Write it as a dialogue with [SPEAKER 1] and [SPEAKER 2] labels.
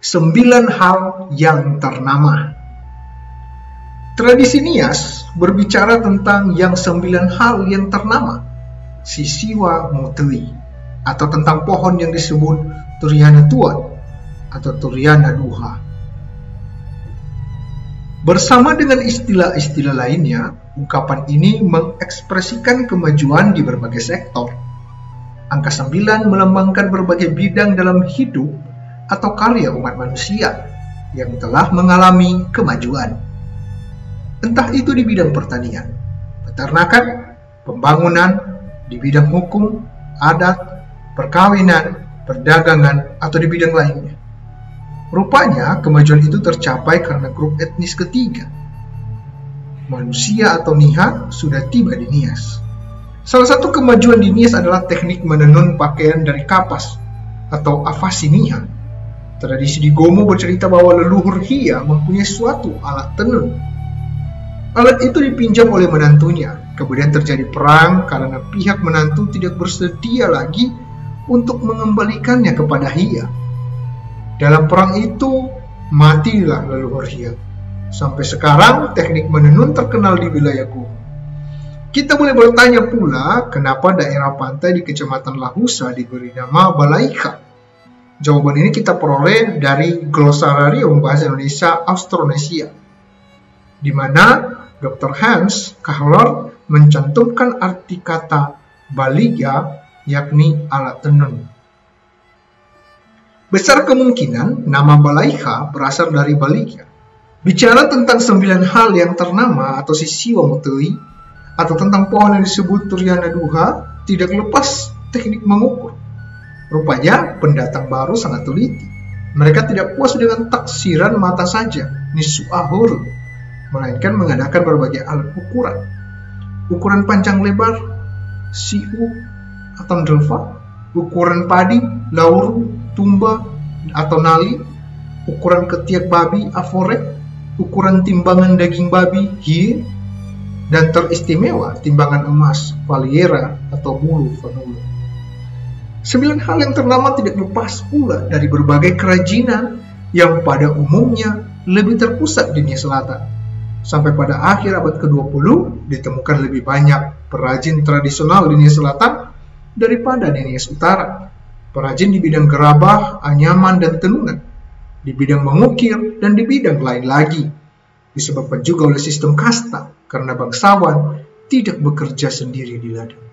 [SPEAKER 1] 9 hal yang ternama. Tradisi Nias berbicara tentang yang 9 hal yang ternama, Sisiwa Motui, atau tentang pohon yang disebut Turiana Tuan atau Turiana Duha. Bersama dengan istilah-istilah lainnya, ungkapan ini mengekspresikan kemajuan di berbagai sektor. Angka 9 melambangkan berbagai bidang dalam hidup atau karya umat manusia yang telah mengalami kemajuan. Entah itu di bidang pertanian, peternakan, pembangunan, di bidang hukum, adat, perkawinan, perdagangan, atau di bidang lainnya. Rupanya kemajuan itu tercapai karena grup etnis ketiga, manusia atau Niha, sudah tiba di Nias. Salah satu kemajuan di Nias adalah teknik menenun pakaian dari kapas atau afasi Niha. Tradisi di Gomo bercerita bahwa leluhur Hia mempunyai suatu alat tenun. Alat itu dipinjam oleh menantunya. Kemudian terjadi perang karena pihak menantu tidak bersedia lagi untuk mengembalikannya kepada Hia. Dalam perang itu, matilah leluhur Hia. Sampai sekarang, teknik menenun terkenal di wilayah Gomo. Kita boleh bertanya pula, kenapa daerah pantai di Kecamatan Lahusa diberi nama Balaika? Jawaban ini kita peroleh dari Glossarium Bahasa Indonesia Austronesia, di mana Dr. Hans Kahler mencantumkan arti kata baliga, yakni alat tenun. Besar kemungkinan nama Balaika berasal dari baliga. Bicara tentang 9 hal yang ternama atau Sisiwa Motui, atau tentang pohon yang disebut Turiana Duha, tidak lepas teknik mengukur. Rupanya pendatang baru sangat teliti. Mereka tidak puas dengan taksiran mata saja, nisu'ahur, melainkan mengadakan berbagai alat ukuran. Ukuran panjang lebar, siu atau delva, ukuran padi, lauru, tumba atau nali, ukuran ketiak babi, aforek, ukuran timbangan daging babi, hie, dan teristimewa timbangan emas, valiera atau bulu fanulu. 9 hal yang ternama tidak lepas pula dari berbagai kerajinan yang pada umumnya lebih terpusat di Nias Selatan. Sampai pada akhir abad ke-20 ditemukan lebih banyak perajin tradisional di Nias Selatan daripada di Nias Utara. Perajin di bidang gerabah, anyaman, dan tenunan, di bidang mengukir, dan di bidang lain lagi. Disebabkan juga oleh sistem kasta, karena bangsawan tidak bekerja sendiri di ladang.